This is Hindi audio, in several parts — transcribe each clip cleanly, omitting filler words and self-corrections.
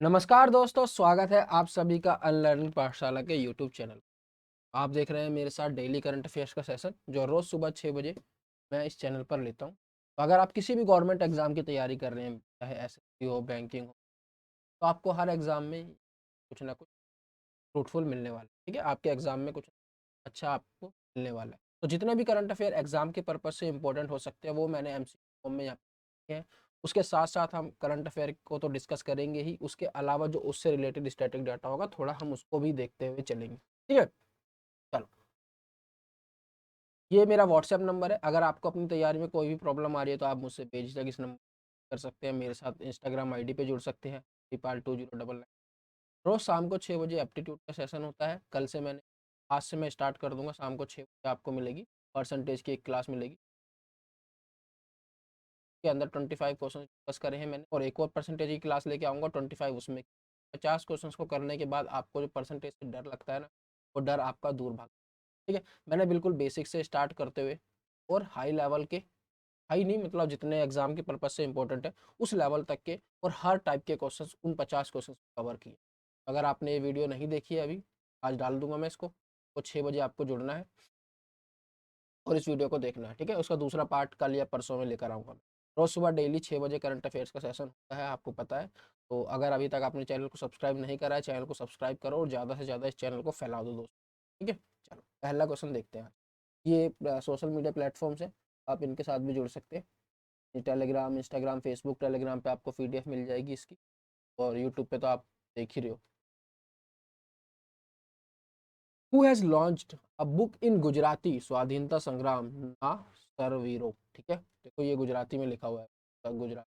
नमस्कार दोस्तों, स्वागत है आप सभी का अनलर्निंग पाठशाला के यूट्यूब चैनल। आप देख रहे हैं मेरे साथ डेली करंट अफेयर्स का सेशन जो रोज़ सुबह 6 बजे मैं इस चैनल पर लेता हूं। तो अगर आप किसी भी गवर्नमेंट एग्जाम की तैयारी कर रहे हैं, चाहे एसएससी हो, बैंकिंग हो, तो आपको हर एग्जाम में कुछ ना कुछ फ्रूटफुल मिलने वाला है। ठीक है, आपके एग्जाम में कुछ अच्छा आपको मिलने वाला है। तो जितने भी करंट अफेयर एग्जाम के पर्पज से इंपॉर्टेंट हो सकते हैं वो मैंने एमसीक्यू फॉर्म में यहाँ पे है। उसके साथ साथ हम करंट अफेयर को तो डिस्कस करेंगे ही, उसके अलावा जो उससे रिलेटेड स्टैटिक डाटा होगा थोड़ा हम उसको भी देखते हुए चलेंगे। ठीक है, चलो। ये मेरा व्हाट्सएप नंबर है। अगर आपको अपनी तैयारी में कोई भी प्रॉब्लम आ रही है तो आप मुझसे बेझिझक इस नंबर कर सकते हैं। मेरे साथ इंस्टाग्राम आईडी पे जुड़ सकते हैं, dpal2099। रोज़ शाम को 6 बजे एप्टीट्यूड का सेशन होता है। कल से मैंने आज से मैं स्टार्ट कर दूंगा। शाम को 6 बजे आपको मिलेगी, परसेंटेज की एक क्लास मिलेगी। के अंदर 25 क्वेश्चन डिस्कस करे हैं मैंने, और एक और परसेंटेज की क्लास लेके आऊँगा 25 उसमें। 50 क्वेश्चंस को करने के बाद आपको जो परसेंटेज से डर लगता है ना, वो डर आपका दूर भाग। ठीक है, मैंने बिल्कुल बेसिक से स्टार्ट करते हुए और हाई लेवल के, हाई नहीं मतलब जितने एग्जाम के पर्पज से इंपॉर्टेंट है उस लेवल तक के, और हर टाइप के क्वेश्चंस उन 50 क्वेश्चंस को कवर किए। अगर आपने ये वीडियो नहीं देखी है अभी, आज डाल दूंगा मैं इसको, तो 6 बजे आपको जुड़ना है और इस वीडियो को देखना है। ठीक है, उसका दूसरा पार्ट कल या परसों में लेकर आऊँगा मैं। रोज़ सुबह डेली 6 बजे करंट अफेयर्स का सेशन होता है, आपको पता है। तो अगर अभी तक आपने चैनल को सब्सक्राइब नहीं करा है, चैनल को सब्सक्राइब करो और ज़्यादा से ज़्यादा इस चैनल को फैला दो दोस्तों। ठीक है, चलो पहला क्वेश्चन देखते हैं। ये सोशल मीडिया प्लेटफॉर्म्स है, आप इनके साथ भी जुड़ सकते हैं। ये टेलीग्राम, इंस्टाग्राम, फेसबुक, टेलीग्राम पे आपको पीडीएफ मिल जाएगी इसकी, और यूट्यूब पे तो आप देख ही रहे हो। Who has launched a book in Gujarati स्वाधीनता संग्राम ना सरवीरो। ठीक है, देखो ये गुजराती में लिखा हुआ है, गुजराती।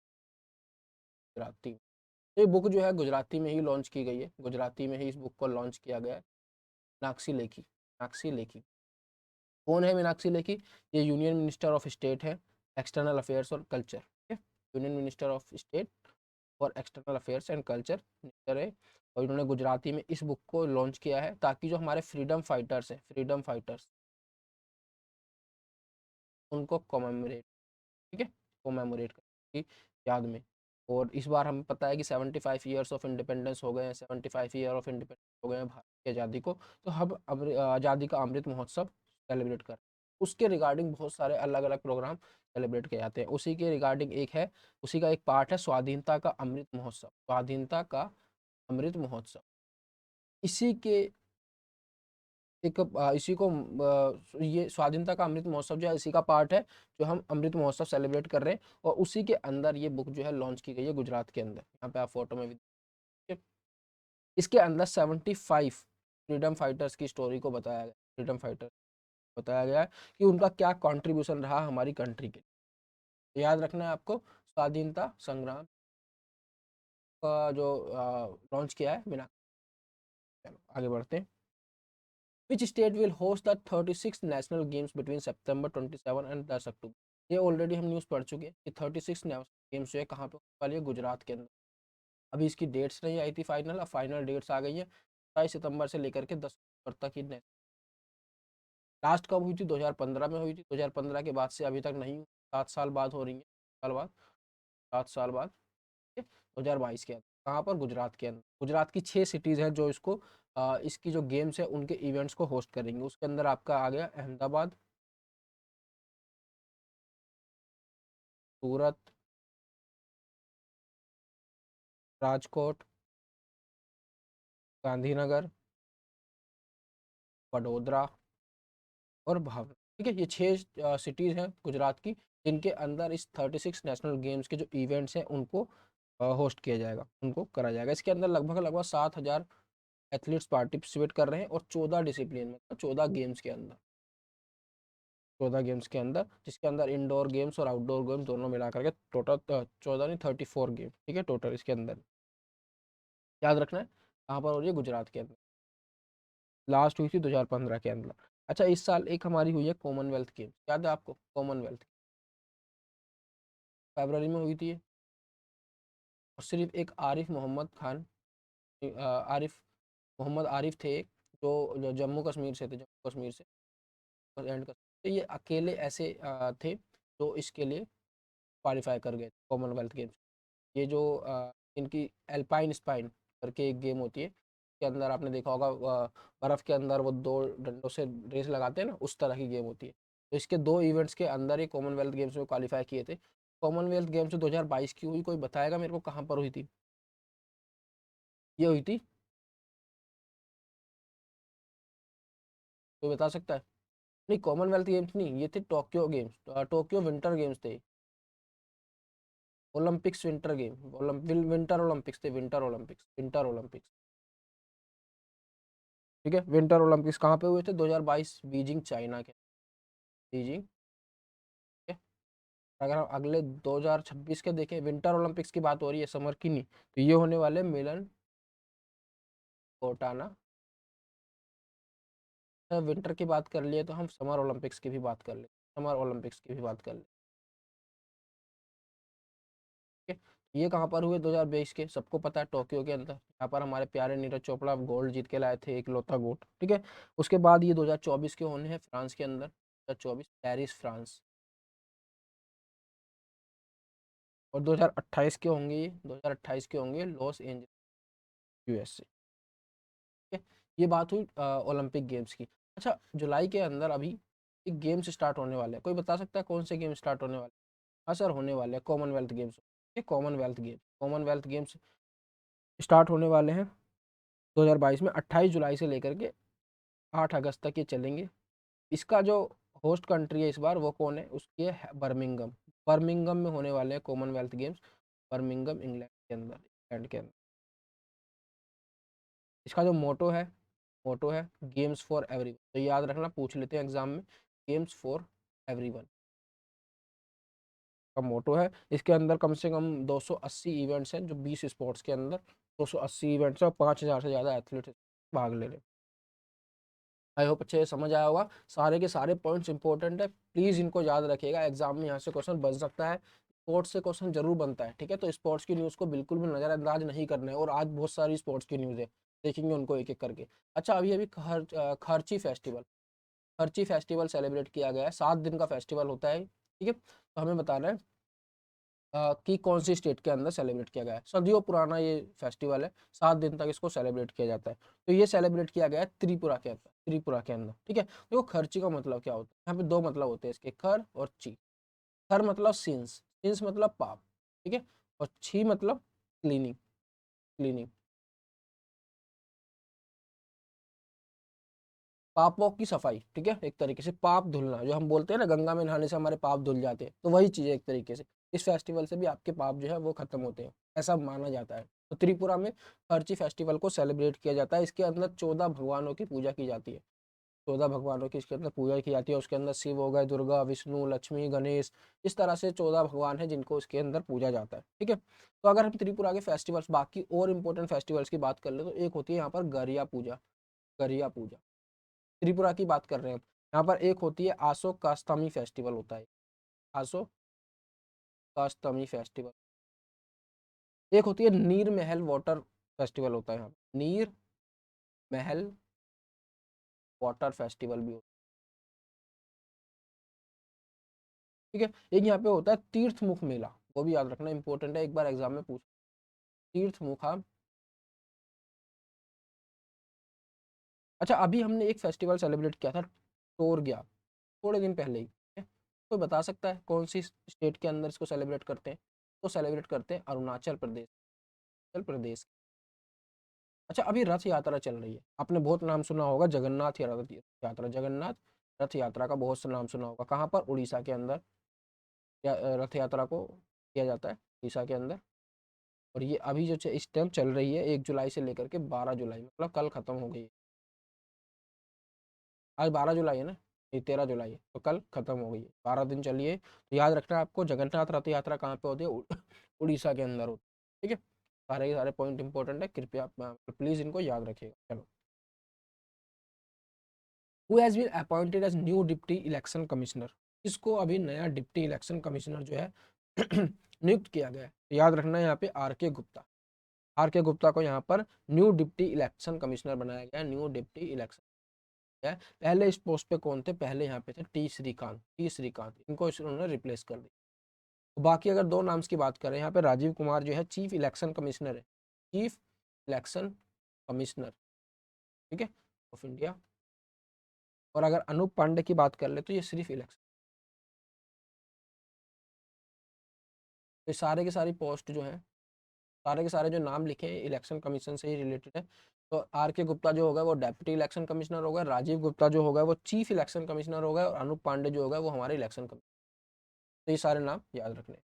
तो ये बुक जो है गुजराती में ही लॉन्च की गई है, गुजराती में ही इस बुक को लॉन्च किया गया है। मीनाक्षी लेखी, मीनाक्षी लेखी कौन है? मीनाक्षी लेखी ये यूनियन मिनिस्टर ऑफ स्टेट है, एक्सटर्नल अफेयर्स और कल्चर। ठीक है, यूनियन मिनिस्टर ऑफ स्टेट और external affairs and culture minister है। और इन्होंने गुजराती में इस बुक को लॉन्च किया है ताकि जो हमारे फ्रीडम फाइटर्स हैं, फ्रीडम फाइटर्स, उनको कॉमेमोरेट, ठीक है, कोमेमोरेट करने की याद में। और इस बार हमें पता है कि 75 ईयर्स ऑफ इंडिपेंडेंस हो गए हैं, 75 ईयर ऑफ इंडिपेंडेंस हो गए हैं भारत की आज़ादी को। तो हम आज़ादी का अमृत महोत्सव सेलिब्रेट कर, उसके रिगार्डिंग बहुत सारे अलग अलग प्रोग्राम सेलिब्रेट किए जाते हैं। उसी के रिगार्डिंग एक है, उसी का एक पार्ट है स्वाधीनता का अमृत महोत्सव, स्वाधीनता का अमृत महोत्सव। इसी के एक इसी को ये स्वाधीनता का अमृत महोत्सव जो है इसी का पार्ट है, जो हम अमृत महोत्सव सेलिब्रेट कर रहे हैं। और उसी के अंदर ये बुक जो है लॉन्च की गई है गुजरात के अंदर। यहाँ पे आप फोटो में भी देखिए। इसके अंदर 75 फ्रीडम फाइटर्स की स्टोरी को बताया गया, फ्रीडम फाइटर बताया गया है कि उनका क्या कॉन्ट्रीब्यूशन रहा हमारी कंट्री के लिए। तो याद रखना है आपको, स्वाधीनता संग्राम का जो लॉन्च किया है बिना। चलो आगे बढ़ते हैं। Which state will host the 36th national games between September 27 and 10 अक्टूबर? ये ऑलरेडी हम न्यूज़ पढ़ चुके हैं कि 36 नेशनल गेम्स जो है कहाँ पे होने वाली है, गुजरात के अंदर। अभी इसकी डेट्स नहीं आई थी फाइनल, अब फाइनल डेट्स आ गई है। 27 सितंबर से लेकर के 10 अक्टूबर तक ही। लास्ट कब हुई थी? 2015 में हुई थी। 2015 के बाद से अभी तक नहीं हुई। 7 साल बाद हो रही है, साल बाद, 7 साल बाद। 2022 के अंदर कहाँ पर? गुजरात के अंदर। गुजरात की 6 सिटीज़ हैं जो इसको इसकी जो गेम्स है उनके इवेंट्स को होस्ट करेंगे। उसके अंदर आपका आ गया अहमदाबाद, सूरत, राजकोट, गांधीनगर, वडोदरा और भावना। ठीक है, ये 6 सिटीज़ हैं गुजरात की जिनके अंदर इस 36 नेशनल गेम्स के जो इवेंट्स हैं उनको होस्ट किया जाएगा, उनको करा जाएगा। इसके अंदर लगभग लगभग 7,000 एथलीट्स पार्टिसिपेट कर रहे हैं, और 14 डिसिप्लिन में, 14 गेम्स के अंदर, 14 गेम्स के अंदर, जिसके अंदर इंडोर गेम्स और आउटडोर गेम्स दोनों मिला करके टोटल 14 नहीं 34 गेम। ठीक है, टोटल इसके अंदर याद रखना है कहाँ पर हो रही है? गुजरात के अंदर। लास्ट हुई थी 2015 के अंदर। अच्छा, इस साल एक हमारी हुई है कॉमनवेल्थ गेम्स, याद है आपको? कॉमनवेल्थ फरवरी में हुई थी ये। और सिर्फ एक आरिफ मोहम्मद खान, आरिफ मोहम्मद आरिफ थे एक, जो जम्मू कश्मीर से थे, जम्मू कश्मीर से एंड कश्मीर। तो ये अकेले ऐसे थे जो इसके लिए क्वालिफाई कर गए कॉमनवेल्थ गेम्स। ये जो इनकी एल्पाइन स्पाइन करके एक गेम होती है, के अंदर आपने देखा होगा बर्फ के अंदर वो 2 डंडों से रेस लगाते हैं ना, उस तरह की गेम होती है। तो इसके 2 इवेंट्स के अंदर ही कॉमनवेल्थ गेम्स में क्वालिफाई किए थे। कॉमनवेल्थ गेम्स 2022 की हुई, कोई बताएगा मेरे को कहाँ पर हुई थी? ये हुई थी, कोई बता सकता है? नहीं, कॉमनवेल्थ गेम्स नहीं, ये थे Tokyo games, Tokyo winter games थे। Olympics winter game, winter Olympics थे, विंटर ओलंपिक्स, विंटर ओलंपिक्स। ठीक है, विंटर ओलंपिक्स कहाँ पे हुए थे? 2022 बीजिंग, चाइना के, बीजिंग। ठीक है, अगर हम अगले 2026 के देखें, विंटर ओलंपिक्स की बात हो रही है, समर की नहीं, तो ये होने वाले मिलन कोटाना। विंटर की बात कर लिए तो हम समर ओलंपिक्स की भी बात कर ले, समर ओलंपिक्स की भी बात कर ले। ठीक है, ये कहाँ पर हुए? 2022 के, सबको पता है, टोक्यो के अंदर। यहाँ पर हमारे प्यारे नीरज चोपड़ा गोल्ड जीत के लाए थे, एक लौता गोल्ड। ठीक है, उसके बाद ये 2024 के होने हैं फ्रांस के अंदर, 2024 पेरिस फ्रांस। और 2028 के होंगे, ये 2028 के होंगे लॉस एंजल्स, यूएसए। ठीक है, ये बात हुई ओलंपिक गेम्स की। अच्छा, जुलाई के अंदर अभी एक गेम्स स्टार्ट होने वाले हैं, कोई बता सकता है कौन से गेम स्टार्ट होने वाले? हाँ सर, होने वाले हैं कॉमनवेल्थ गेम्स। ये कॉमनवेल्थ गेम्स स्टार्ट होने वाले हैं 2022 में, 28 जुलाई से लेकर के 8 अगस्त तक ये चलेंगे। इसका जो होस्ट कंट्री है इस बार, वो कौन है? उसकी है बर्मिंगम। बर्मिंगम में होने वाले हैं कॉमनवेल्थ गेम्स, बर्मिंगम इंग्लैंड के अंदर, इंग्लैंड के अंदर। इसका जो मोटो है गेम्स फॉर एवरीवन, तो याद रखना, पूछ लेते हैं एग्जाम में, गेम्स फॉर एवरीवन का मोटो है। इसके अंदर कम से कम 280 इवेंट्स हैं, जो 20 स्पोर्ट्स के अंदर 280 इवेंट्स हैं, और 5000 से ज़्यादा एथलीट भाग ले रहे हैं। आई होप अच्छे से समझ आया होगा, सारे के सारे पॉइंट्स इंपॉर्टेंट है, प्लीज़ इनको याद रखिएगा, एग्जाम में यहाँ से क्वेश्चन बन सकता है, स्पोर्ट्स से क्वेश्चन जरूर बनता है। ठीक है, तो स्पोर्ट्स की न्यूज़ को बिल्कुल भी नज़रअंदाज नहीं करना है, और आज बहुत सारी स्पोर्ट्स की न्यूज़ है, देखेंगे उनको एक एक करके। अच्छा, अभी अभी खर्ची फेस्टिवल, खर्ची फेस्टिवल सेलिब्रेट किया गया है, 7 दिन का फेस्टिवल होता है। ठीक है, तो हमें बताना है कि कौन सी स्टेट के अंदर सेलिब्रेट किया गया है। सदियों पुराना ये फेस्टिवल है, 7 दिन तक इसको सेलिब्रेट किया जाता है। तो ये सेलिब्रेट किया गया है त्रिपुरा के अंदर, त्रिपुरा के अंदर। ठीक है, देखो खर्ची का मतलब क्या होता है, यहाँ पे 2 मतलब होते हैं इसके, खर और ची। खर मतलब सिंस, सिंस मतलब पाप। ठीक है, और छी मतलब क्लीनिंग, क्लीनिंग, पापों की सफाई। ठीक है, एक तरीके से पाप धुलना, जो हम बोलते हैं ना गंगा में नहाने से हमारे पाप धुल जाते हैं, तो वही चीज़ है एक तरीके से। इस फेस्टिवल से भी आपके पाप जो है वो खत्म होते हैं, ऐसा माना जाता है। तो त्रिपुरा में खर्ची फेस्टिवल को सेलिब्रेट किया जाता है। इसके अंदर 14 भगवानों की पूजा की जाती है, 14 भगवानों की इसके अंदर पूजा की जाती है। उसके अंदर शिव हो गए, दुर्गा, विष्णु, लक्ष्मी, गणेश, इस तरह से 14 भगवान हैं जिनको इसके अंदर पूजा जाता है। ठीक है, तो अगर हम त्रिपुरा के फेस्टिवल्स, बाकी और इंपॉर्टेंट फेस्टिवल्स की बात कर ले, तो एक होती है यहाँ पर गरिया पूजा, गरिया पूजा, त्रिपुरा की बात कर रहे हैं हम। यहाँ पर एक होती है आसो कास्तमी फेस्टिवल होता है, आसो कास्तमी फेस्टिवल। एक होती है नीर महल वाटर फेस्टिवल होता है, यहाँ नीर महल वाटर फेस्टिवल भी होता है। ठीक है, एक यहाँ पे होता है तीर्थमुख मेला, वो भी याद रखना इंपॉर्टेंट है, एक बार एग्जाम में पूछ, तीर्थमुखा। अच्छा, अभी हमने एक फेस्टिवल सेलिब्रेट किया था, टोर गया, थोड़े दिन पहले ही। ठीक है? कोई बता सकता है कौन सी स्टेट के अंदर इसको सेलिब्रेट करते हैं? तो सेलिब्रेट करते हैं अरुणाचल प्रदेश, अरुणाचल प्रदेश। अच्छा, अभी रथ यात्रा चल रही है, आपने बहुत नाम सुना होगा, जगन्नाथ यात्रा, जगन्नाथ रथ यात्रा का बहुत सा नाम सुना होगा। कहाँ पर? उड़ीसा के अंदर रथ यात्रा को किया जाता है, उड़ीसा के अंदर। और ये अभी जो इस टाइम चल रही है, 1 जुलाई से लेकर के 12 जुलाई, मतलब कल खत्म हो गई है। आज 12 जुलाई है ना, ये 13 जुलाई है, तो कल खत्म हो गई है, 12 दिन चली है। तो याद रखना है आपको, जगन्नाथ रथ यात्रा कहाँ पे होती है? उड़ीसा के अंदर होती है। ठीक है, सारे के सारे पॉइंट इंपॉर्टेंट है, कृपया प्लीज इनको याद रखिएगा। चलो, who has been appointed as new deputy election commissioner, इसको अभी नया डिप्टी इलेक्शन कमिश्नर जो है नियुक्त किया गया है। तो याद रखना है यहाँ पे आर के गुप्ता, आर के गुप्ता को यहाँ पर न्यू डिप्टी इलेक्शन कमिश्नर बनाया गया, न्यू डिप्टी इलेक्शन है। पहले इस पोस्ट पे कौन थे? पहले यहाँ पे थे टी श्रीकांत, टी श्रीकांत, इनको इन्होंने रिप्लेस कर दिया। तो बाकी अगर 2 नाम्स की बात करें, यहाँ पे राजीव कुमार जो है चीफ इलेक्शन कमिश्नर है, चीफ इलेक्शन कमिश्नर, ठीक है, ऑफ इंडिया। और अगर अनूप पांडे की बात कर ले तो ये सिर्फ इलेक्शन। तो सारे के सारी पोस्ट जो है, सारे के सारे जो नाम लिखे हैं इलेक्शन कमीशन से ही रिलेटेड है। तो आर के गुप्ता जो होगा वो डेप्यूटी इलेक्शन कमिश्नर होगा, राजीव गुप्ता जो होगा वो चीफ इलेक्शन कमिश्नर होगा, और अनूप पांडे जो होगा वो हमारे इलेक्शन कमिश्नर। तो ये सारे नाम याद रखने।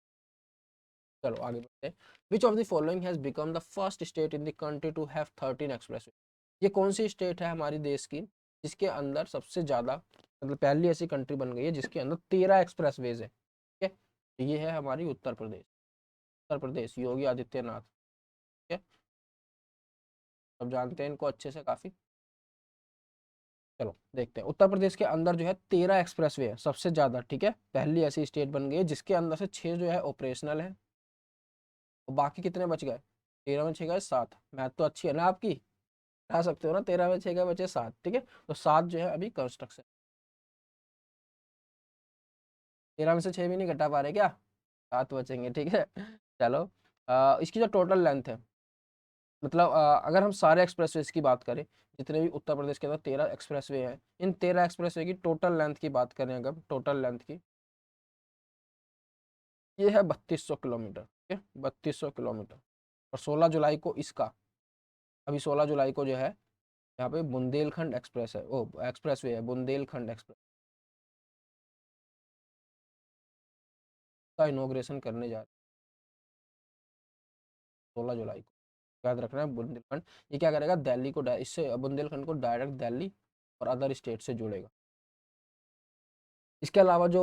चलो आगे बढ़ते हैं। Which of the following has become the first state in the country to have 13 expressway. ये कौन सी स्टेट है हमारी देश की जिसके अंदर सबसे ज्यादा, मतलब पहली ऐसी कंट्री बन गई है जिसके अंदर 13 एक्सप्रेसवेज है, ठीक है। तो ये है हमारी उत्तर प्रदेश। उत्तर प्रदेश, योगी आदित्यनाथ, ठीक है। सब जानते हैं इनको अच्छे से काफी। चलो देखते हैं, उत्तर प्रदेश के अंदर जो है 13 एक्सप्रेसवे है, सबसे ज्यादा, ठीक है। पहली ऐसी स्टेट बन गई है जिसके अंदर से 6 जो है ऑपरेशनल है, और बाकी कितने बच गए? 13 में 6 गए 7। मैथ तो अच्छी है ना आपकी, कहा सकते हो ना, 13 में 6 गए बचे 7, ठीक है। तो 7 जो है अभी कंस्ट्रक्शन। 13 में से 6 भी नहीं घटा पा रहे क्या? 7 बचेंगे, ठीक है। चलो, इसकी जो टोटल लेंथ है, मतलब अगर हम सारे एक्सप्रेसवेज की बात करें, जितने भी उत्तर प्रदेश के अंदर 13 एक्सप्रेसवे हैं, इन 13 एक्सप्रेसवे की टोटल लेंथ की बात करें, अगर टोटल लेंथ की, ये है 3200 किलोमीटर, ठीक है, 3200 किलोमीटर। और 16 जुलाई को इसका, अभी 16 जुलाई को जो है यहाँ पे बुंदेलखंड एक्सप्रेस है, वो एक्सप्रेसवे है बुंदेलखंड एक्सप्रेस का इनॉग्रेशन करने जा रहे हैं 16 जुलाई को। याद रखना है बुंदेलखंड, ये क्या करेगा, दिल्ली को इससे बुंदेलखंड को डायरेक्ट दिल्ली और अदर स्टेट से जोड़ेगा। इसके अलावा जो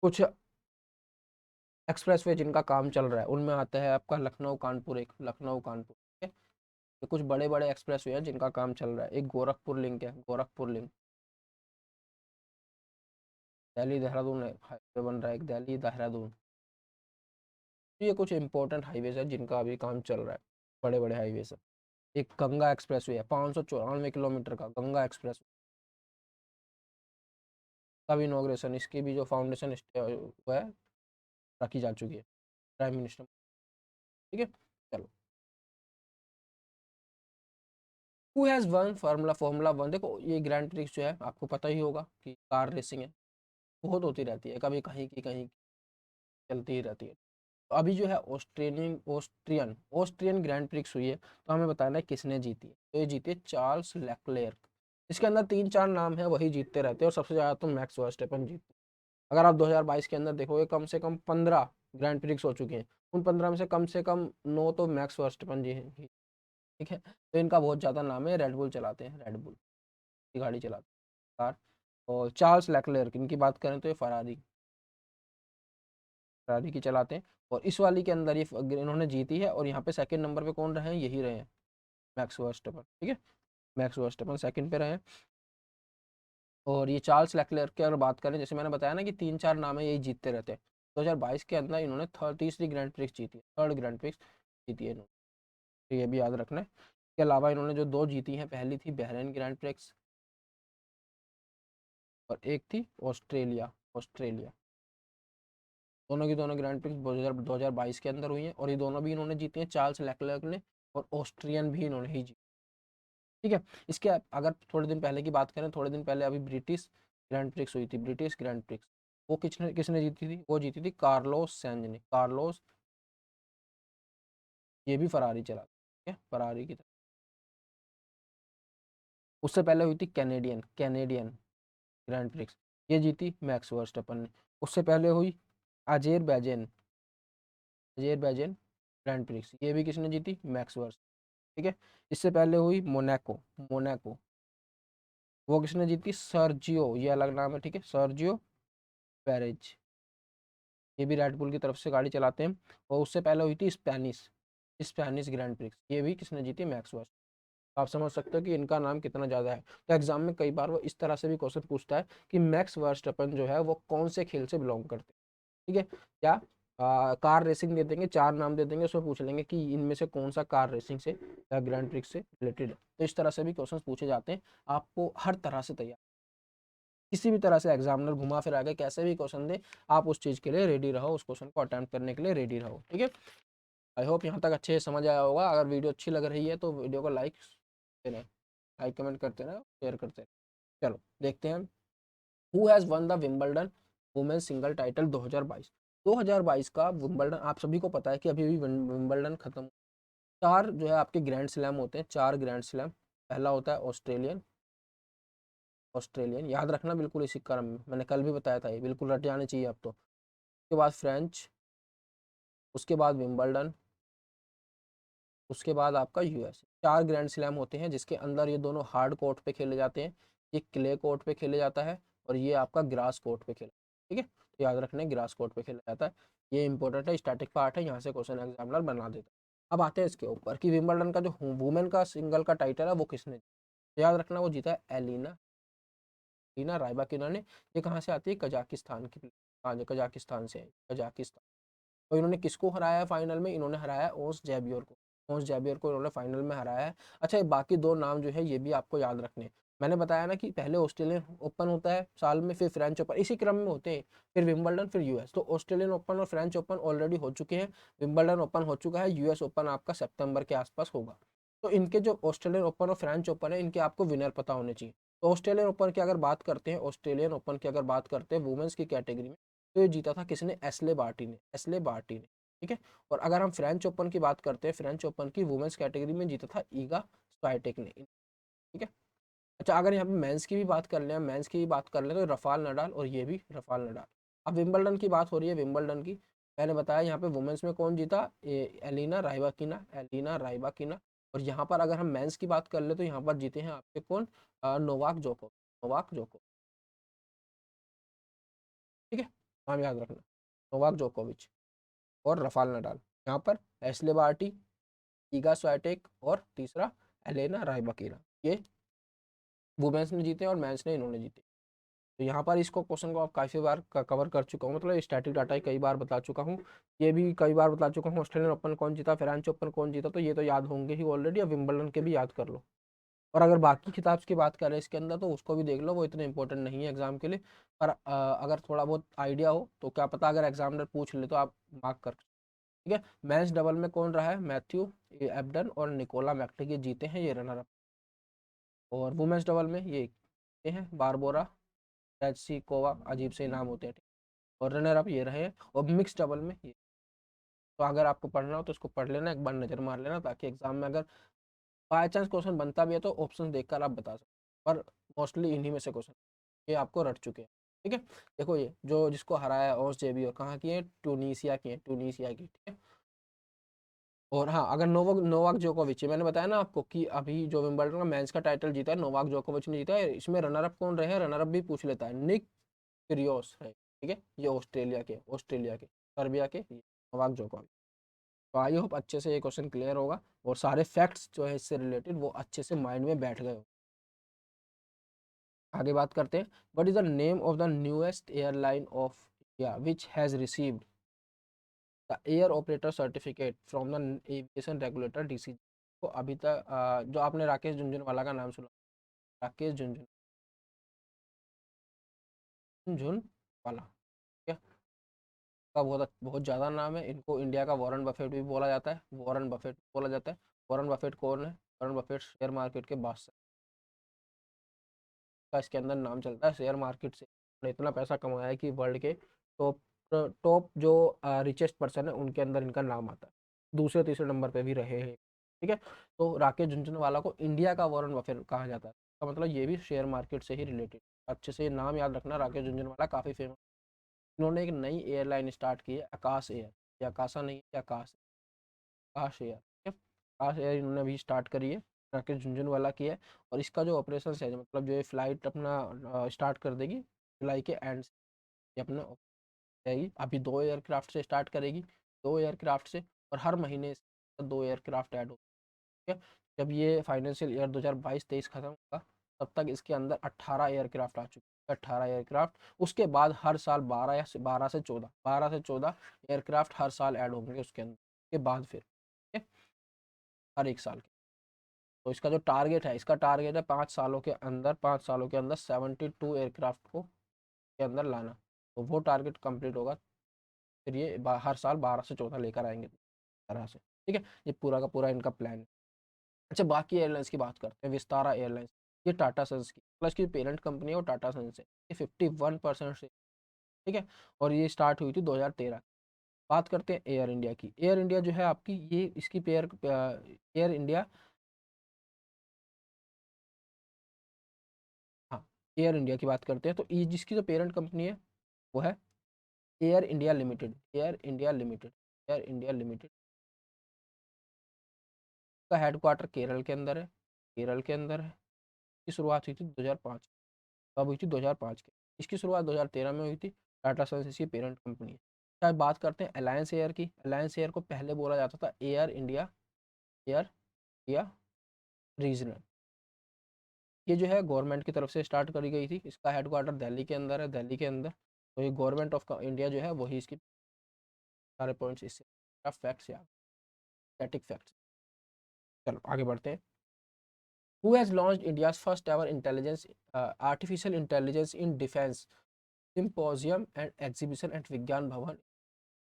कुछ एक्सप्रेसवे जिनका काम चल रहा है उनमें आता है आपका लखनऊ कानपुर, एक लखनऊ कानपुर, ठीक है। तो कुछ बड़े बड़े एक्सप्रेसवे हैं जिनका काम चल रहा है। एक गोरखपुर लिंक है, गोरखपुर लिंक, दिल्ली देहरादून हाईवे बन रहा है, एक दिल्ली देहरादून। तो ये कुछ इंपॉर्टेंट हाईवेज है जिनका अभी काम चल रहा है, बड़े बड़े हाईवेज है। एक गंगा एक्सप्रेसवे है 594 किलोमीटर का, गंगा एक्सप्रेस का भी इनॉग्रेशन, इसकी भी जो फाउंडेशन वो है रखी जा चुकी है प्राइम मिनिस्टर, ठीक है। चलो, हु हैज वन फार्मूला 1। देखो ये ग्रैंड प्रिक्स जो है आपको पता ही होगा कि कार रेसिंग है, बहुत होती रहती है, कभी कहीं की कहीं चलती ही रहती है। तो अभी जो है ऑस्ट्रियन ऑस्ट्रियन ग्रैंड प्रिक्स हुई है, तो हमें बताना है किसने जीती है। तो ये जीती है चार्ल्स लेक्लेर्क। इसके अंदर 3-4 नाम है वही जीतते रहते हैं, और सबसे ज्यादा तो मैक्स वर्स्टेपन जीतते हैं। अगर आप 2022 के अंदर देखोगे कम से कम 15 ग्रैंड प्रिक्स हो चुके हैं, उन 15 में से कम 9 तो मैक्स वर्स्टेपन जी हैं, ठीक है। तो इनका बहुत ज़्यादा नाम है, रेडबुल चलाते हैं, रेडबुल की गाड़ी चलाते हैं कार। और चार्ल्स लेक्लेर्क, इनकी बात करें तो ये फरारी फरारी की चलाते हैं। और इस वाली के अंदर ये इन्होंने जीती है, और यहाँ पे सेकंड नंबर पे कौन रहे हैं, यही रहे हैं, मैक्स वर्स्टेपन, ठीक है। मैक्स वर्स्टेपन सेकंड पे रहे हैं। और ये चार्ल्स लेक्लेर्क की अगर बात करें, जैसे मैंने बताया ना कि 3-4 नाम है यही जीतते रहते हैं, 2022 के अंदर इन्होंने तीसरी ग्रैंड प्रिक्स जीती है, थर्ड ग्रैंड प्रिक्स जीती है इन्होंने। तो ये भी याद रखना है। इसके अलावा इन्होंने जो 2 जीती हैं, पहली थी बहरीन ग्रैंड प्रिक्स, और एक थी ऑस्ट्रेलिया, ऑस्ट्रेलिया। दोनों की दोनों ग्रैंड प्रिक्स 2022 के अंदर हुई हैं, और ये दोनों भी इन्होंने जीती हैं, चार्ल्स लेक्लर्क ने, और ऑस्ट्रियन भी इन्होंने ही जीती, ठीक है। इसके अगर थोड़े दिन पहले की बात करें, थोड़े दिन पहले अभी ब्रिटिश ग्रैंड प्रिक्स हुई थी, ब्रिटिश ग्रैंड प्रिक्स, वो किसने किसने जीती थी? वो जीती थी कार्लोस सैंज ने, कार्लोस, ये भी फरारी चला, ठीक है, फरारी की तरफ। उससे पहले हुई थी कैनेडियन कैनेडियन ग्रैंड प्रिक्स, ये जीती मैक्स वर्स्टेपन ने। उससे पहले हुई अजेरबैजान अजेरबैजान ग्रैंड प्रिक्स, ये भी किसने जीती? मैक्स वर्स, ठीक है। इससे पहले हुई मोनाको, मोनाको, वो किसने जीती? सर्जियो, ये अलग नाम है, ठीक है, सर्जियो पेरेज, ये भी रेड बुल की तरफ से गाड़ी चलाते हैं। और उससे पहले हुई थी स्पेनिश स्पेनिश ग्रैंड प्रिक्स, ये भी किसने जीती? मैक्स वर्स। आप समझ सकते हो कि इनका नाम कितना ज़्यादा है। तो एग्जाम में कई बार वो इस तरह से भी क्वेश्चन पूछता है कि मैक्स वर्स्टेपन जो है वो कौन से खेल से बिलोंग करते हैं, ठीक है। या कार रेसिंग दे देंगे, 4 नाम दे देंगे, उसमें पूछ लेंगे कि इनमें से कौन सा कार रेसिंग से या ग्रैंड प्रिक्स से रिलेटेड है। तो इस तरह से भी क्वेश्चन पूछे जाते हैं। आपको हर तरह से तैयार, किसी भी तरह से एग्जामिनर घुमा फिरा के कैसे भी क्वेश्चन दे, आप उस चीज़ के लिए रेडी रहो, उस क्वेश्चन को अटेम्प्ट करने के लिए रेडी रहो, ठीक है। आई होप यहाँ तक अच्छे से समझ आया होगा। अगर वीडियो अच्छी लग रही है तो वीडियो को लाइक देना, लाइक कमेंट करते रहो, शेयर करते रहो। चलो देखते हैं who has one the Wimbledon women single title 2022। 2022 का विंबलडन आप सभी को पता है कि अभी भी विंबलडन खत्म। चार जो है आपके ग्रैंड स्लैम होते हैं, चार ग्रैंड स्लैम। पहला होता है ऑस्ट्रेलियन, ऑस्ट्रेलियन याद रखना बिल्कुल इसी क्रम में, मैंने कल भी बताया था, ये बिल्कुल रट जाने चाहिए अब तो। उसके बाद फ्रेंच, उसके बाद विंबलडन, उसके बाद आपका यूएस। चार ग्रैंड स्लैम होते हैं जिसके अंदर ये दोनों हार्ड कोर्ट पे खेले जाते हैं, ये क्ले कोर्ट पे खेले जाता है और ये आपका ग्रास कोर्ट पे खेला, ठीक है। तो याद रखना ग्रास कोर्ट पे खेला जाता है, ये इंपॉर्टेंट है, स्टैटिक पार्ट है, यहाँ से क्वेश्चन एग्जामिनर बना देता है। अब आते हैं इसके ऊपर कि विंबलडन का जो वुमेन का सिंगल का टाइटल है वो किसने, तो याद रखना वो जीता है एलिना, एलिना राइबाकिना ने। ये कहाँ से आती है, कजाकिस्तान की, हाँ ये कजाकिस्तान से है, कजाकिस्तान। तो इन्होंने किसको हराया है फाइनल में, इन्होंने हराया ओस जैबियर को, ओस जैबियर को इन्होंने फाइनल में हराया है। अच्छा ये बाकी दो नाम जो है ये भी आपको याद रखने हैं। मैंने बताया ना कि पहले ऑस्ट्रेलियन ओपन होता है साल में, फिर फ्रेंच ओपन, इसी क्रम में होते हैं, फिर विंबलडन, फिर यूएस। तो ऑस्ट्रेलियन ओपन और फ्रेंच ओपन ऑलरेडी हो चुके हैं, विंबलडन ओपन हो चुका है, यूएस ओपन आपका सितंबर के आसपास होगा। तो इनके जो ऑस्ट्रेलियन ओपन और फ्रेंच ओपन है इनके आपको विनर पता होने चाहिए। तो ऑस्ट्रेलियन ओपन की अगर बात करते हैं, ऑस्ट्रेलियन ओपन की अगर बात करते हैं वुमेन्स की कैटेगरी में, तो ये जीता था किसने, एस्ले बार्टी ने, एस्ले बार्टी ने, ठीक है। और अगर हम फ्रेंच ओपन की बात करते हैं, फ्रेंच ओपन की वुमेन्स कैटेगरी में जीता था ईगा स्वाइटेक ने, ठीक है। अच्छा अगर यहाँ पे मेंस की भी बात कर लें, मेंस की भी बात कर लें तो रफाल नडाल और ये भी रफाल नडाल। अब विंबलडन की बात हो रही है, विंबलडन की मैंने बताया यहाँ पे वुमेन्स में कौन जीता, एलिना राइबाकिना, एलिना राइबाकिना। और यहाँ पर अगर हम मेंस की बात कर ले तो यहाँ पर जीते हैं आपके कौन, नोवाक जोको, नोवाक जोको, ठीक है, नाम याद रखना, नोवाक जोकोविच और रफाल नडाल। यहाँ पर एस्ले बार्टी, ईगा स्वाइटेक और तीसरा एलेना राइबाकिना, ये वुमेन्स ने जीते और मेंस ने इन्होंने जीते। तो यहाँ पर इसको क्वेश्चन को आप काफ़ी बार कवर कर चुका हूँ, मतलब स्टैटिक डाटा ही कई बार बता चुका हूँ, ये भी कई बार बता चुका हूँ, ऑस्ट्रेलियन ओपन कौन जीता, फ्रेंच ओपन कौन जीता, तो ये तो याद होंगे ही ऑलरेडी, अब विंबलडन के भी याद कर लो। और अगर बाकी खिताब की बात करें इसके अंदर तो उसको भी देख लो, वो इतने इंपॉर्टेंट नहीं है एग्जाम के लिए। पर अगर थोड़ा बहुत आइडिया हो तो क्या पता अगर एग्जामिनर पूछ ले तो आप मार्क कर, ठीक है। मेंस डबल में कौन रहा है, मैथ्यू एबडन और निकोला मैक्टिक ये जीते हैं, ये रनर अप। और वुमेन्स डबल में ये हैं बारबोरा कोवा, अजीब से नाम होते हैं, और रनर अप ये रहे। और मिक्स डबल में ये, तो अगर आपको पढ़ना हो तो इसको पढ़ लेना, एक बार नज़र मार लेना, ताकि एग्जाम में अगर बाई चांस क्वेश्चन बनता भी है तो ऑप्शन देखकर आप बता सकते, पर मोस्टली इन्हीं में से क्वेश्चन ये आपको रट चुके हैं, ठीक है। देखो ये जो जिसको हराया है ओस जेबी, और कहाँ की है, ट्यूनीसिया की है, ट्यूनीसिया की, ठीक है। और हाँ अगर नोवाक नोवाक जोकोविच है, मैंने बताया ना आपको कि अभी जो विंबलडन का मेंस का टाइटल जीता है नोवाक जोकोविच ने जीता है, इसमें रनर अप कौन रहे हैं, रनर अप भी पूछ लेता है, निक क्यूरियोस है, ठीक है, ये ऑस्ट्रेलिया के सर्बिया के नोवाक जोकोविच। तो आई होप अच्छे से ये क्वेश्चन क्लियर होगा और सारे फैक्ट्स जो है इससे रिलेटेड वो अच्छे से माइंड में बैठ गए हो। आगे बात करते हैं, what is the name of the newest airline of India which has received the air operator certificate from the aviation regulator DC. तो अभी तक जो आपने राकेश झुनझुनवाला का नाम सुना, राकेश झुनझुनवाला, ठीक है, का बहुत बहुत ज़्यादा नाम है, इनको इंडिया का वॉरेन बफेट भी बोला जाता है, वॉरेन बफेट बोला जाता है। वॉरेन बफेट कौन है, वॉरेन बफेट शेयर मार्केट के बादशाह का इसके अंदर नाम चलता है, शेयर मार्केट से उन्होंने इतना पैसा कमाया है कि वर्ल्ड के टॉप टॉप जो रिचेस्ट पर्सन है उनके अंदर इनका नाम आता है, दूसरे तीसरे नंबर पे भी रहे हैं, ठीक है। तो राकेश झुनझुनवाला को इंडिया का वॉरेन बफेट कहा जाता है, इसका मतलब ये भी शेयर मार्केट से ही रिलेटेड। अच्छे से नाम याद रखना, राकेश झुनझुनवाला काफ़ी फेमस। इन्होंने एक नई एयरलाइन स्टार्ट की है, आकाश एयर, या आकाशा नहीं है, आकाश, आकाश एयर, ठीक है, आकाश एयर इन्होंने अभी स्टार्ट करी है, राकेश झुनझुनवाला की है। और इसका जो ऑपरेशन है, मतलब जो ये फ्लाइट अपना स्टार्ट कर देगी जुलाई के एंड से, ये अपना जाएगी, अभी दो एयरक्राफ्ट से स्टार्ट करेगी, दो एयरक्राफ्ट से, और हर महीने दो एयरक्राफ्ट ऐड हो, ठीक है। जब ये फाइनेंशियल ईयर 2022-23 खत्म होगा तब तक इसके अंदर 18 एयरक्राफ्ट आ चुके हैं, 18 एयरक्राफ्ट। उसके बाद हर साल 12 से 14 एयरक्राफ्ट हर साल ऐड होंगे उसके अंदर, के बाद फिर, ठीक है, हर एक साल के। तो इसका जो टारगेट है, इसका टारगेट है 5 सालों के अंदर, 5 सालों के अंदर 72 एयरक्राफ्ट को के अंदर लाना। तो वो टारगेट कंप्लीट होगा, फिर ये हर साल 12 से 14 लेकर आएंगे। तरह से, ठीक है। ये पूरा का पूरा इनका प्लान है। अच्छा, बाकी एयरलाइंस की बात करते हैं। विस्तारा एयरलाइंस, ये टाटा सन्स की प्लस की पेरेंट कंपनी है, वो टाटा सन्स है। ये 51% से, ठीक है। और ये स्टार्ट हुई थी 2013। बात करते हैं एयर इंडिया की। एयर इंडिया जो है आपकी, ये इसकी एयर इंडिया, हाँ, एयर इंडिया की बात करते हैं तो ये जिसकी जो पेरेंट कंपनी है वो है air India limited. Air India limited, air India limited का हेडक्वार्टर केरल के अंदर है, केरल के अंदर है। इसकी शुरुआत हुई थी 2005, कब हुई थी? 2005 के। इसकी शुरुआत 2013 में हुई थी। टाटा सन्स इसकी पेरेंट कंपनी है। क्या बात करते हैं अलायंस एयर की। अलायंस एयर को पहले बोला जाता था air India, air India regional. ये जो है गवर्नमेंट की तरफ से स्टार्ट करी गई थी। इसका हेडक्वार्टर दिल्ली के अंदर है, दिल्ली के अंदर। तो ये गवर्नमेंट ऑफ इंडिया जो है वही इसकी सारे पॉइंट्स, इससे फैक्ट्स या स्टैटिक फैक्ट्स। चलो आगे बढ़ते हैं। Who has launched India's first ever intelligence artificial intelligence in defence symposium and exhibition at Vigyan Bhawan.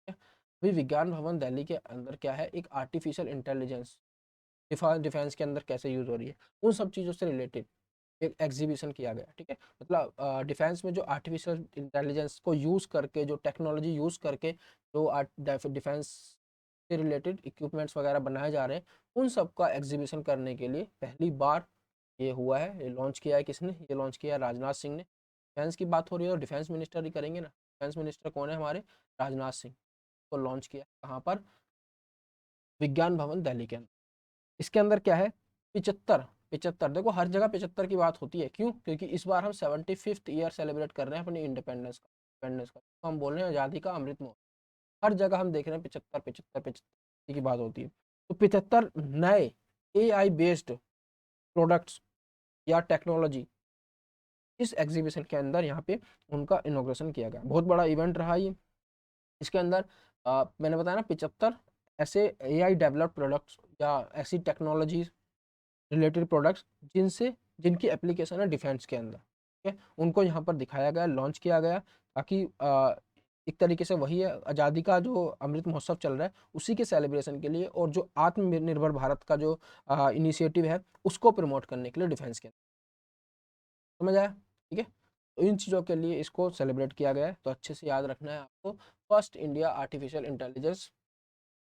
अभी विज्ञान भवन दिल्ली के अंदर क्या है, एक आर्टिफिशियल इंटेलिजेंस डिफेंस के अंदर कैसे यूज हो रही है, उन सब चीज़ों से रिलेटेड एक एग्जीबिशन किया गया, ठीक है। मतलब डिफेंस में जो आर्टिफिशियल इंटेलिजेंस को यूज़ करके, जो टेक्नोलॉजी यूज़ करके जो डिफेंस से रिलेटेड इक्विपमेंट्स वगैरह बनाए जा रहे हैं, उन सब का एग्जीबिशन करने के लिए पहली बार ये हुआ है। ये लॉन्च किया है किसने? ये लॉन्च किया है राजनाथ सिंह ने। डिफेंस की बात हो रही है तो डिफेंस मिनिस्टर ही करेंगे ना। डिफेंस मिनिस्टर कौन है हमारे? राजनाथ सिंह। को लॉन्च किया कहाँ पर? विज्ञान भवन दिल्ली के अंदर। इसके अंदर क्या है? 75, 75, देखो हर जगह 75 की बात होती है। क्यों? क्योंकि इस बार हम 75th ईयर सेलिब्रेट कर रहे हैं अपनी इंडिपेंडेंस का। तो हम बोल रहे हैं आज़ादी का अमृत महोत्सव। हर जगह हम देख रहे हैं 75, 75, 75 की बात होती है। तो 75 नए AI बेस्ड प्रोडक्ट्स या टेक्नोलॉजी इस एग्जीबिशन के अंदर यहाँ पे उनका इनॉग्रेशन किया गया। बहुत बड़ा इवेंट रहा ये। इसके अंदर मैंने बताया ना 75 ऐसे AI डेवलप्ड प्रोडक्ट्स या ऐसी टेक्नोलॉजीज रिलेटेड प्रोडक्ट्स जिनकी एप्लीकेशन है डिफेंस के अंदर, ठीक है। उनको यहाँ पर दिखाया गया, लॉन्च किया गया, ताकि एक तरीके से वही है आज़ादी का जो अमृत महोत्सव चल रहा है उसी के सेलिब्रेशन के लिए, और जो आत्मनिर्भर भारत का जो इनिशिएटिव है उसको प्रमोट करने के लिए डिफेंस के अंदर। समझ आया? ठीक है। तो इन चीज़ों के लिए इसको सेलिब्रेट किया गया है। तो अच्छे से याद रखना है आपको। First India artificial intelligence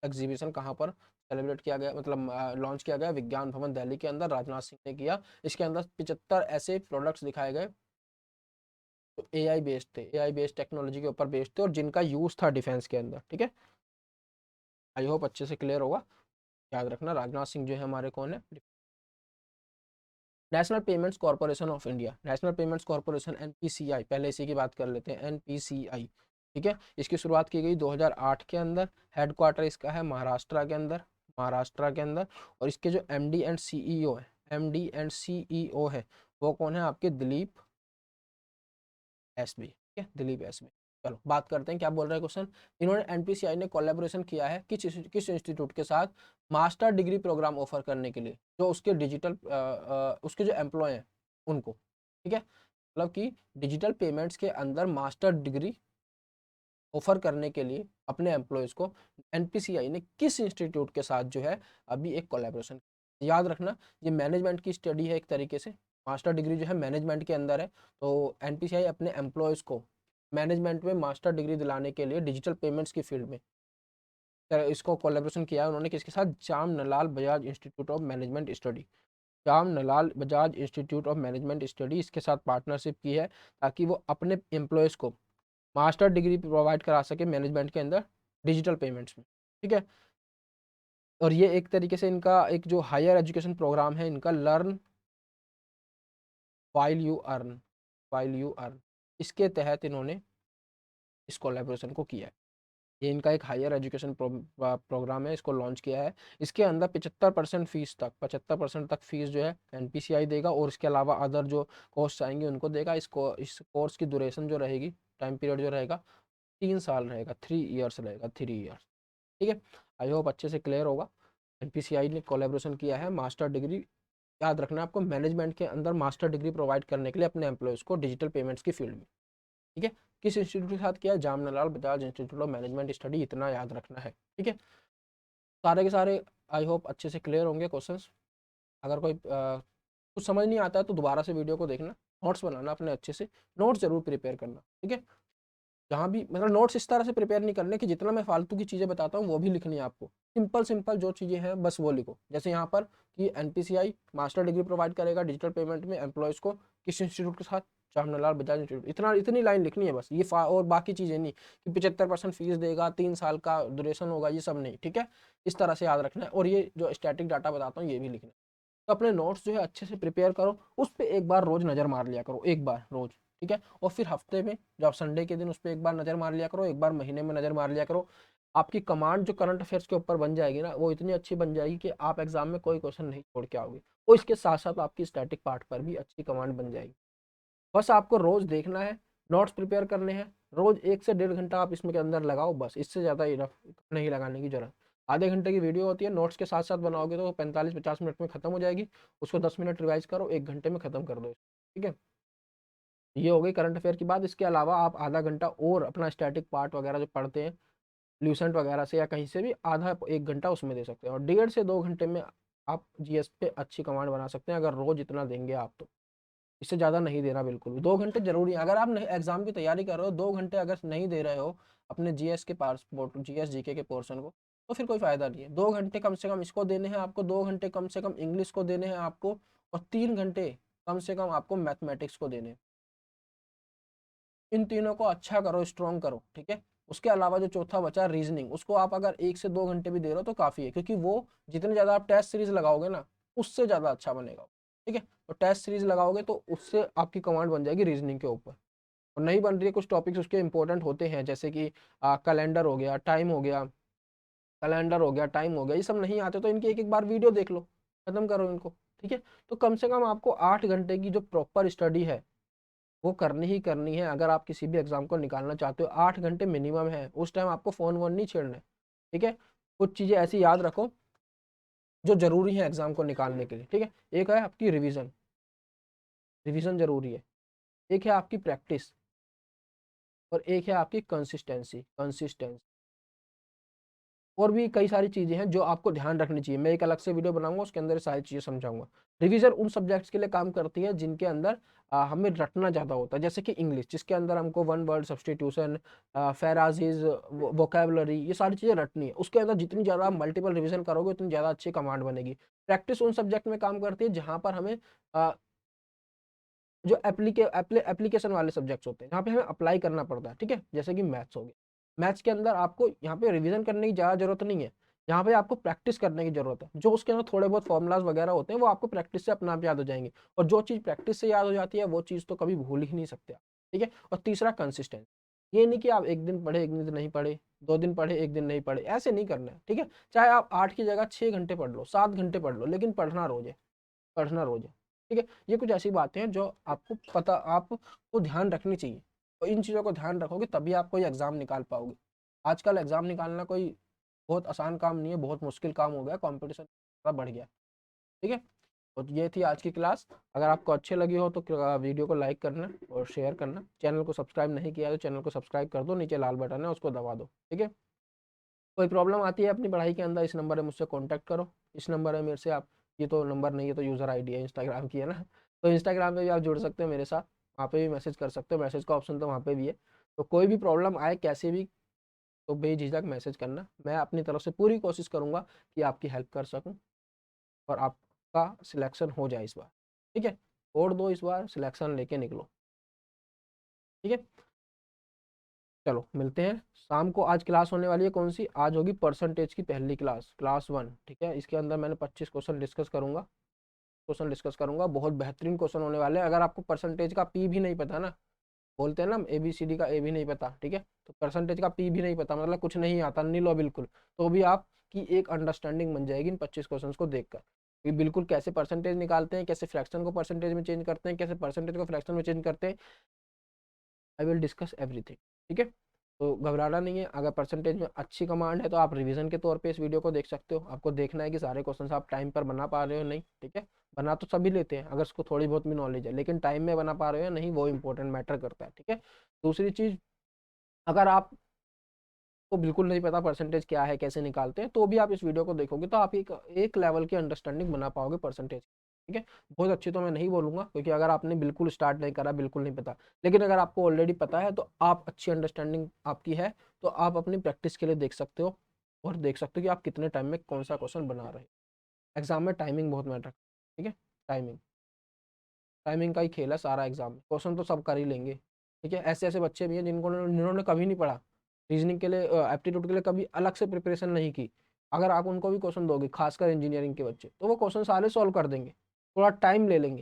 exhibition कहाँ पर सेलिब्रेट किया गया, मतलब लॉन्च किया गया? विज्ञान भवन दिल्ली के अंदर, राजनाथ सिंह ने किया। इसके अंदर 75 ऐसे प्रोडक्ट्स दिखाए गए जो AI बेस्ड थे, AI बेस्ड टेक्नोलॉजी के ऊपर बेस्ड थे, और जिनका यूज था डिफेंस के अंदर, ठीक है। आई होप अच्छे से क्लियर होगा। याद रखना राजनाथ सिंह जो है हमारे कौन है? National payments corporation of India, national payments corporation NPCI, पहले इसी की बात कर लेते हैं, NPCI, ठीक है। इसकी शुरुआत की गई 2008 के अंदर। हेडक्वार्टर इसका है महाराष्ट्र के अंदर, महाराष्ट्र के अंदर। और इसके जो MD एंड CEO है, MD एंड CEO है, वो कौन है आपके? दिलीप SB, ठीक है, दिलीप SB। चलो बात करते हैं क्या बोल रहा है क्वेश्चन। इन्होंने NPCI ने कोलैबोरेशन किया है किस इंस्टीट्यूट के साथ? मास्टर डिग्री प्रोग्राम ऑफर करने के लिए, जो उसके डिजिटल उसके जो एम्प्लॉय हैं उनको, ठीक है। मतलब कि डिजिटल पेमेंट्स के अंदर मास्टर डिग्री ऑफर करने के लिए अपने एम्प्लॉयज़ को NPCI ने किस इंस्टीट्यूट के साथ जो है अभी एक कोलैबोरेशन। याद रखना, ये मैनेजमेंट की स्टडी है एक तरीके से। मास्टर डिग्री जो है मैनेजमेंट के अंदर है। तो NPCI अपने एम्प्लॉयज़ को मैनेजमेंट में मास्टर डिग्री दिलाने के लिए डिजिटल पेमेंट्स की फील्ड में इसको कोलैबोरेशन किया है उन्होंने। किसके साथ? Jamnalal Bajaj Institute of Management Study, Jamnalal Bajaj Institute of Management Study, इसके साथ पार्टनरशिप की है, ताकि वो अपने एम्प्लॉयज़ को मास्टर डिग्री प्रोवाइड करा सके मैनेजमेंट के अंदर डिजिटल पेमेंट्स में, ठीक है। और ये एक तरीके से इनका एक जो हायर एजुकेशन प्रोग्राम है इनका, learn while you earn, while you earn, इसके तहत इन्होंने इस कोलैबोरेशन को किया है। ये इनका एक हायर एजुकेशन प्रोग्राम है, इसको लॉन्च किया है। इसके अंदर 75% फीस तक, 75% तक फीस जो है NPCI देगा, और इसके अलावा अदर जो कोर्स आएंगे उनको देगा। इस कोर्स की ड्यूरेशन जो रहेगी, टाइम पीरियड जो रहेगा 3 साल रहेगा, 3 ईयर्स रहेगा, 3 ईयर्स, ठीक है। आई होप अच्छे से क्लियर होगा। NPCI ने कोलेब्रेशन किया है मास्टर डिग्री, याद रखना आपको, मैनेजमेंट के अंदर मास्टर डिग्री प्रोवाइड करने के लिए अपने एम्प्लॉयज़ को डिजिटल पेमेंट्स की फील्ड में, ठीक है। किस इंस्टीट्यूट के साथ किया? Jamnalal Bajaj Institute of Management Study, इतना याद रखना है, ठीक है। सारे के सारे आई होप अच्छे से क्लियर होंगे क्वेश्चंस। अगर कोई कुछ समझ नहीं आता है तो दोबारा से वीडियो को देखना, नोट्स बनाना अपने अच्छे से, नोट्स जरूर प्रिपेयर करना, ठीक है। जहाँ भी मतलब नोट्स इस तरह से प्रिपेयर नहीं करने कि जितना मैं फालतू की चीज़ें बताता हूँ वो भी लिखनी है आपको, सिंपल सिंपल जो चीज़ें हैं बस वो लिखो। जैसे यहाँ पर कि एनपीसीआई मास्टर डिग्री प्रोवाइड करेगा डिजिटल पेमेंट में एम्प्लॉयज़ को किस इंस्टीट्यूट के साथ, चामनालाल बजाज इंस्टीट्यूट, इतना इतनी लाइन लिखनी है बस। ये और बाकी चीज़ें नहीं कि 75% फीस देगा, 3 साल का ड्यूरेशन होगा, ये सब नहीं, ठीक है। इस तरह से याद रखना है। और ये जो स्टैटिक डाटा बताता हूँ ये भी लिखना है। तो अपने नोट्स जो है अच्छे से प्रिपेयर करो, उस पर एक बार रोज नज़र मार लिया करो, एक बार रोज, ठीक है। और फिर हफ्ते में जब संडे के दिन उस पर एक बार नज़र मार लिया करो, एक बार महीने में नज़र मार लिया करो। आपकी कमांड जो करंट अफेयर्स के ऊपर बन जाएगी ना, वो इतनी अच्छी बन जाएगी कि आप एग्जाम में कोई क्वेश्चन नहीं छोड़ के आओगे। और इसके साथ साथ आपकी स्टैटिक पार्ट पर भी अच्छी कमांड बन जाएगी। बस आपको रोज देखना है, नोट्स प्रिपेयर करने हैं, रोज 1 से 1.5 घंटा आप इसमें के अंदर लगाओ, बस इससे ज़्यादा इनफ नहीं लगाने की जरूरत। आधे घंटे की वीडियो होती है, नोट्स के साथ साथ बनाओगे तो 45-50 मिनट में खत्म हो जाएगी। उसको 10 मिनट रिवाइज करो, 1 घंटे में खत्म कर दो, ठीक है। ये हो गई करंट अफेयर की बात। इसके अलावा आप आधा घंटा और अपना स्टैटिक पार्ट वगैरह जो पढ़ते हैं ल्यूसेंट वगैरह से या कहीं से भी, आधा 1 घंटा उसमें दे सकते हैं। और 1.5 से 2 घंटे में आप जीएस पे अच्छी कमांड बना सकते हैं, अगर रोज इतना देंगे आप तो। इससे ज़्यादा नहीं देना बिल्कुल भी। 2 घंटे जरूरी है। अगर आप एग्जाम की तैयारी कर रहे हो, 2 घंटे अगर नहीं दे रहे हो अपने जीएस के पासपोर्ट, जीएस जीके के पोर्शन को, तो फिर कोई फायदा नहीं है। 2 घंटे कम से कम इसको देने हैं आपको, 2 घंटे कम से कम इंग्लिश को देने हैं आपको, और 3 घंटे कम से कम आपको मैथमेटिक्स को देने हैं। इन तीनों को अच्छा करो, स्ट्रॉन्ग करो, ठीक है। उसके अलावा जो चौथा बचा रीजनिंग, उसको आप अगर 1 से 2 घंटे भी दे रहे हो तो काफ़ी है, क्योंकि वो जितने ज़्यादा आप टेस्ट सीरीज लगाओगे ना, उससे ज़्यादा अच्छा बनेगा, ठीक है। तो टेस्ट सीरीज लगाओगे तो उससे आपकी कमांड बन जाएगी रीजनिंग के ऊपर। और नहीं बन रही है, कुछ टॉपिक्स उसके इंपॉर्टेंट होते हैं, जैसे कि कैलेंडर हो गया, टाइम हो गया, कैलेंडर हो गया, टाइम हो गया, ये सब नहीं आते तो इनकी एक एक बार वीडियो देख लो, खत्म करो इनको, ठीक है। तो कम से कम आपको 8 घंटे की जो प्रॉपर स्टडी है वो करनी ही करनी है। अगर आप किसी भी एग्जाम को निकालना चाहते हो, 8 घंटे मिनिमम है। उस टाइम आपको फोन वोन नहीं छेड़ना है, ठीक है। कुछ चीजें ऐसी याद रखो जो जरूरी है एग्जाम को निकालने के लिए, ठीक है। एक है आपकी रिवीजन, रिवीजन जरूरी है। एक है आपकी प्रैक्टिस, और एक है आपकी कंसिस्टेंसी, कंसिस्टेंसी। और भी कई सारी चीजें हैं जो आपको ध्यान रखनी चाहिए। मैं एक अलग से वीडियो बनाऊंगा, उसके अंदर सारी चीजें समझाऊंगा। रिवीजन उन सब्जेक्ट्स के लिए काम करती है जिनके अंदर हमें रटना ज्यादा होता है, जैसे कि इंग्लिश, जिसके अंदर हमको one word substitution, phrases, vocabulary, ये सारी चीजें रटनी है। उसके अंदर जितनी ज्यादा आप मल्टीपल रिवीजन करोगे उतनी ज्यादा अच्छी कमांड बनेगी। प्रैक्टिस उन सब्जेक्ट में काम करती है जहां पर हमें जो एप्लीकेशन वाले सब्जेक्ट्स होते हैं, जहाँ पे हमें अप्लाई करना पड़ता है, ठीक है। जैसे कि मैथ्स हो गया, मैथ्स के अंदर आपको यहाँ पे रिवीजन करने की ज़्यादा जरूरत नहीं है, यहाँ पे आपको प्रैक्टिस करने की जरूरत है। जो उसके अंदर थोड़े बहुत फॉर्मूलाज वगैरह होते हैं वो आपको प्रैक्टिस से अपने आप याद हो जाएंगे। और जो चीज़ प्रैक्टिस से याद हो जाती है वो चीज़ तो कभी भूल ही नहीं सकते आप, ठीक है। और तीसरा कंसिस्टेंट, ये नहीं कि आप एक दिन पढ़े एक दिन नहीं पढ़े, 2 दिन पढ़े एक दिन नहीं पढ़े, ऐसे नहीं करना है, ठीक है। चाहे आप 8 की जगह 6 घंटे पढ़ लो, 7 घंटे पढ़ लो, लेकिन पढ़ना रोज है, पढ़ना रोज है, ठीक है। ये कुछ ऐसी बातें हैं जो आपको पता, आपको ध्यान रखनी चाहिए। और इन चीज़ों को ध्यान रखोगे तभी आप कोई एग्जाम निकाल पाओगे। आजकल एग्जाम निकालना कोई बहुत आसान काम नहीं है, बहुत मुश्किल काम हो गया, कंपटीशन बढ़ गया, ठीक है। तो ये थी आज की क्लास। अगर आपको अच्छी लगी हो तो वीडियो को लाइक करना और शेयर करना। चैनल को सब्सक्राइब नहीं किया तो चैनल को सब्सक्राइब कर दो, नीचे लाल बटन है उसको दबा दो, ठीक है। कोई प्रॉब्लम आती है अपनी पढ़ाई के अंदर, इस नंबर है मुझसे कांटेक्ट करो। इस नंबर है मेरे से आप, ये तो नंबर नहीं है तो यूज़र आईडी है इंस्टाग्राम की, है ना। तो इंस्टाग्राम पे भी आप जुड़ सकते हो मेरे साथ, वहाँ पे भी मैसेज कर सकते हो, मैसेज का ऑप्शन तो वहाँ पे भी है। तो कोई भी प्रॉब्लम आए कैसे भी, तो बेझिझक मैसेज करना, मैं अपनी तरफ से पूरी कोशिश करूँगा कि आपकी हेल्प कर सकूँ और आपका सिलेक्शन हो जाए इस बार, ठीक है। छोड़ दो इस बार, सिलेक्शन लेके निकलो, ठीक है। चलो मिलते हैं शाम को। आज क्लास होने वाली है कौन सी, आज होगी परसेंटेज की पहली क्लास, क्लास 1, ठीक है। इसके अंदर मैंने 25 क्वेश्चन डिस्कस करूंगा, बहुत बेहतरीन क्वेश्चन होने वाले हैं। अगर आपको परसेंटेज का पी भी नहीं पता ना, बोलते हैं ना ABCD का ए भी नहीं पता, ठीक है, तो परसेंटेज का पी भी नहीं पता, मतलब कुछ नहीं आता, नील लो बिल्कुल, तो भी आपकी एक अंडरस्टैंडिंग बन जाएगी इन 25 क्वेश्चन को देखकर कि बिल्कुल कैसे परसेंटेज निकालते हैं, कैसे फ्रैक्शन को परसेंटेज में चेंज करते हैं, कैसे परसेंटेज को फ्रैक्शन में चेंज करते हैं। आई विल डिस्कस एवरीथिंग, ठीक है। तो घबराना नहीं है। अगर परसेंटेज में अच्छी कमांड है तो आप रिवीजन के तौर पे इस वीडियो को देख सकते हो। आपको देखना है कि सारे क्वेश्चन आप टाइम पर बना पा रहे हो नहीं, ठीक है। बना तो सभी लेते हैं अगर उसको थोड़ी बहुत भी नॉलेज है, लेकिन टाइम में बना पा रहे हो या नहीं वो इंपॉर्टेंट मैटर करता है, ठीक है। दूसरी चीज, अगर आप को बिल्कुल नहीं पता परसेंटेज क्या है, कैसे निकालते हैं, तो भी आप इस वीडियो को देखोगे तो आप एक लेवल की अंडरस्टैंडिंग बना पाओगे परसेंटेज। ठीक है, बहुत अच्छी तो मैं नहीं बोलूंगा, क्योंकि अगर आपने बिल्कुल स्टार्ट नहीं करा, बिल्कुल नहीं पता, लेकिन अगर आपको ऑलरेडी पता है तो आप अच्छी अंडरस्टैंडिंग आपकी है, तो आप अपनी प्रैक्टिस के लिए देख सकते हो और देख सकते हो कि आप कितने टाइम में कौन सा क्वेश्चन बना रहे हैं। एग्जाम में टाइमिंग बहुत मैटर। ठीक है, टाइमिंग टाइमिंग का ही खेल है सारा एग्जाम में। क्वेश्चन तो सब कर ही लेंगे। ठीक है, ऐसे ऐसे बच्चे भी हैं जिन्होंने कभी नहीं पढ़ा रीजनिंग के लिए, एप्टीट्यूड के लिए कभी अलग से प्रिपरेशन नहीं की। अगर आप उनको भी क्वेश्चन दोगे, खासकर इंजीनियरिंग के बच्चे, तो वो क्वेश्चन सारे सॉल्व कर देंगे, थोड़ा टाइम ले लेंगे,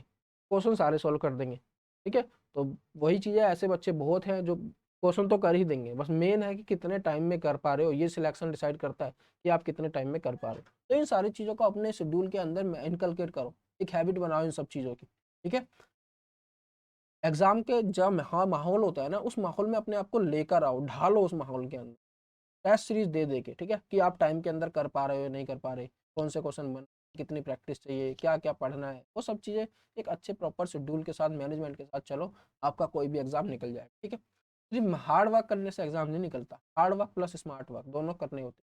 क्वेश्चन सारे सॉल्व कर देंगे। ठीक है, तो वही चीज़ है, ऐसे बच्चे बहुत हैं जो क्वेश्चन तो कर ही देंगे, बस मेन है कि कितने टाइम में कर पा रहे हो, ये सिलेक्शन डिसाइड करता है कि आप कितने टाइम में कर पा रहे हो। तो इन सारी चीज़ों को अपने शेड्यूल के अंदर इनकलकेट करो, एक हैबिट बनाओ इन सब चीज़ों की। ठीक है, एग्जाम के जब हाँ माहौल होता है ना, उस माहौल में अपने आप को लेकर आओ, ढालो उस माहौल के अंदर, टेस्ट सीरीज दे दे के। ठीक है, कि आप टाइम के अंदर कर पा रहे हो नहीं कर पा रहे, कौन से क्वेश्चन बन, कितनी प्रैक्टिस चाहिए, क्या क्या पढ़ना है, वो सब चीज़ें एक अच्छे प्रॉपर शेड्यूल के साथ, मैनेजमेंट के साथ चलो, आपका कोई भी एग्जाम निकल जाए। ठीक है, सिर्फ हार्ड वर्क करने से एग्जाम नहीं निकलता, hard work plus smart work दोनों करने होते हैं।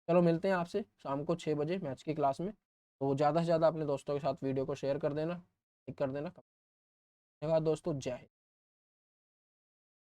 चलो मिलते हैं आपसे शाम को 6 बजे मैथ्स की क्लास में। तो ज़्यादा से ज़्यादा अपने दोस्तों के साथ वीडियो को शेयर कर देना, लाइक कर देना। धन्यवाद दोस्तों, जय हिंद।